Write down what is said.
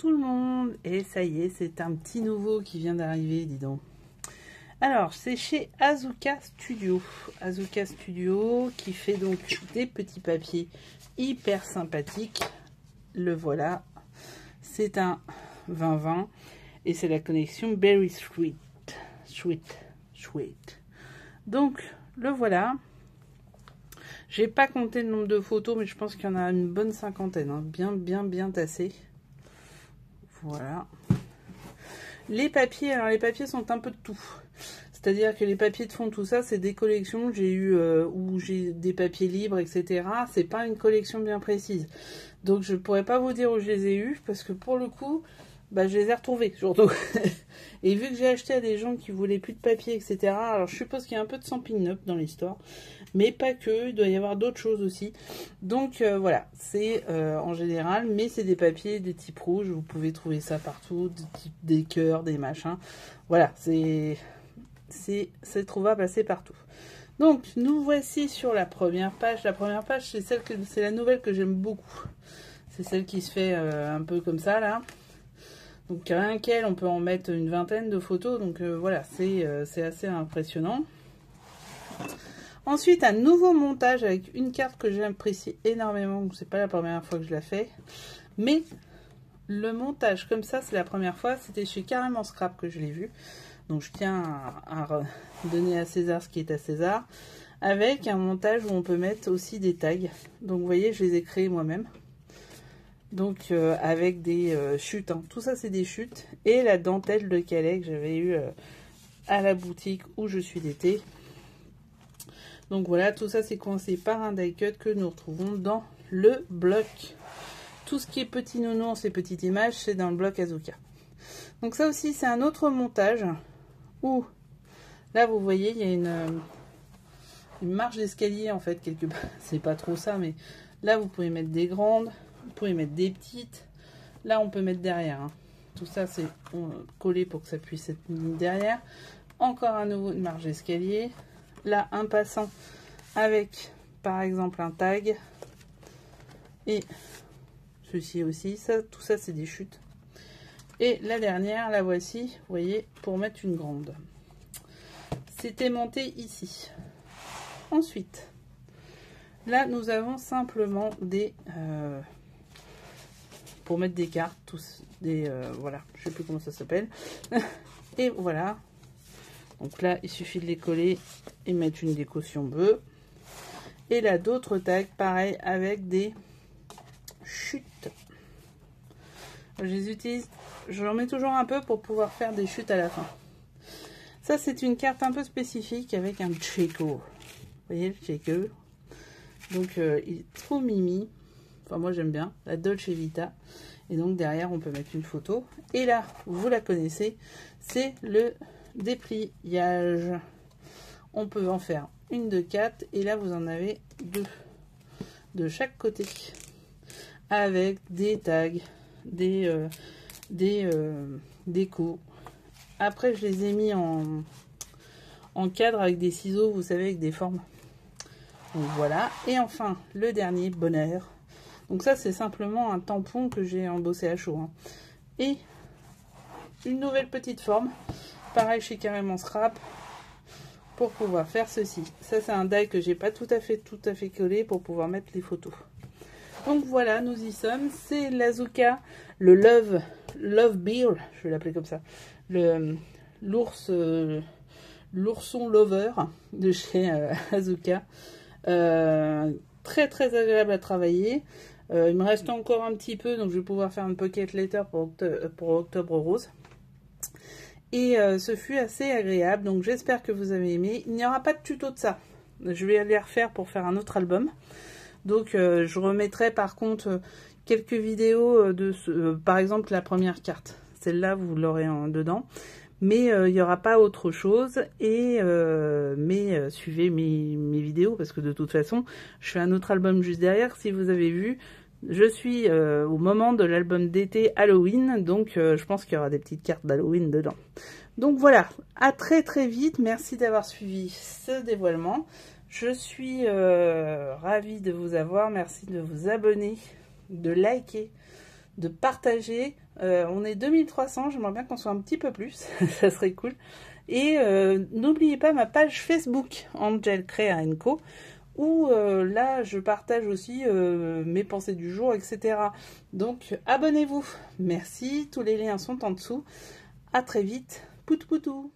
tout le monde. Et ça y est, c'est un petit nouveau qui vient d'arriver, dis donc. Alors, c'est chez Azuka Studio. Azuka Studio qui fait donc des petits papiers hyper sympathiques. Le voilà. C'est un 2020 et c'est la collection Berry Sweet. Donc, le voilà. J'ai pas compté le nombre de photos, mais je pense qu'il y en a une bonne cinquantaine. Hein. Bien tassé. Voilà. Les papiers, alors les papiers sont un peu de tout. C'est-à-dire que les papiers de fond, tout ça, c'est des collections que j'ai eu où j'ai des papiers libres, etc. C'est pas une collection bien précise. Donc je pourrais pas vous dire où je les ai eus, parce que pour le coup, bah, je les ai retrouvés, surtout. Et vu que j'ai acheté à des gens qui voulaient plus de papier, etc. Alors je suppose qu'il y a un peu de Stampin' Up dans l'histoire. Mais pas que, il doit y avoir d'autres choses aussi. Donc voilà, c'est en général, mais c'est des papiers de type rouge. Vous pouvez trouver ça partout, des cœurs, des machins. Voilà, c'est trouvable assez partout. Donc nous voici sur la première page. La première page, c'est la nouvelle que j'aime beaucoup. C'est celle qui se fait un peu comme ça là. Donc rien qu'elle, on peut en mettre une vingtaine de photos. Donc voilà, c'est assez impressionnant. Ensuite, un nouveau montage avec une carte que j'apprécie énormément. C'est pas la première fois que je la fais. Mais le montage comme ça, c'est la première fois. C'était chez Carrément Scrap que je l'ai vu. Donc je tiens à donner à César ce qui est à César. Avec un montage où on peut mettre aussi des tags. Donc vous voyez, je les ai créés moi-même. Donc avec des chutes. Hein. Tout ça, c'est des chutes. Et la dentelle de Calais que j'avais eu à la boutique où je suis l'été. Donc voilà, tout ça c'est coincé par un die cut que nous retrouvons dans le bloc. Tout ce qui est petit nounours et petites images, c'est dans le bloc Azuka. Donc ça aussi c'est un autre montage où, là vous voyez, il y a une marche d'escalier en fait quelque part. C'est pas trop ça, mais là vous pouvez mettre des grandes, vous pouvez mettre des petites. Là on peut mettre derrière. Hein. Tout ça c'est collé pour que ça puisse être mis derrière. Encore à nouveau une marche d'escalier. Là, un passant avec, par exemple, un tag. Et ceci aussi. Ça, tout ça, c'est des chutes. Et la dernière, la voici, vous voyez, pour mettre une grande. C'était monté ici. Ensuite, là, nous avons simplement des... pour mettre des cartes, tous des... voilà, je sais plus comment ça s'appelle. Et voilà. Donc là, il suffit de les coller et mettre une déco si on veut. Et là, d'autres tags, pareil, avec des chutes. Je les utilise, j'en mets toujours un peu pour pouvoir faire des chutes à la fin. Ça, c'est une carte un peu spécifique avec un Checo. Vous voyez le Checo? Donc, il est trop mimi. Enfin, moi, j'aime bien. La Dolce Vita. Et donc, derrière, on peut mettre une photo. Et là, vous la connaissez, c'est le... dépliage. On peut en faire une de 4 et là vous en avez 2 de chaque côté avec des tags, des décos. Après je les ai mis en cadre avec des ciseaux, vous savez, avec des formes. Donc voilà. Et enfin le dernier, bonheur. Donc ça c'est simplement un tampon que j'ai embossé à chaud. Hein. Et une nouvelle petite forme. Pareil chez Carrément Scrap pour pouvoir faire ceci. Ça c'est un die que j'ai pas tout à fait collé pour pouvoir mettre les photos. Donc voilà, nous y sommes. C'est l'Azuka, le Love Bear, je vais l'appeler comme ça. L'ourson lover de chez Azuka. Très agréable à travailler. Il me reste encore un petit peu, donc je vais pouvoir faire une pocket letter pour Octobre Rose. Et ce fut assez agréable, donc j'espère que vous avez aimé. Il n'y aura pas de tuto de ça. Je vais aller refaire pour faire un autre album. Donc je remettrai par contre quelques vidéos de par exemple la première carte. Celle-là, vous l'aurez dedans. Mais il n'y aura pas autre chose. Et suivez mes vidéos parce que de toute façon, je fais un autre album juste derrière. Si vous avez vu, je suis au moment de l'album d'été Halloween, donc je pense qu'il y aura des petites cartes d'Halloween dedans. Donc voilà, à très vite, merci d'avoir suivi ce dévoilement. Je suis ravie de vous avoir, merci de vous abonner, de liker de partager. On est 2300, j'aimerais bien qu'on soit un petit peu plus, ça serait cool. Et n'oubliez pas ma page Facebook, Angel Crea & Co, où là je partage aussi mes pensées du jour, etc. Donc abonnez-vous. Merci, tous les liens sont en dessous. À très vite, poutou poutou.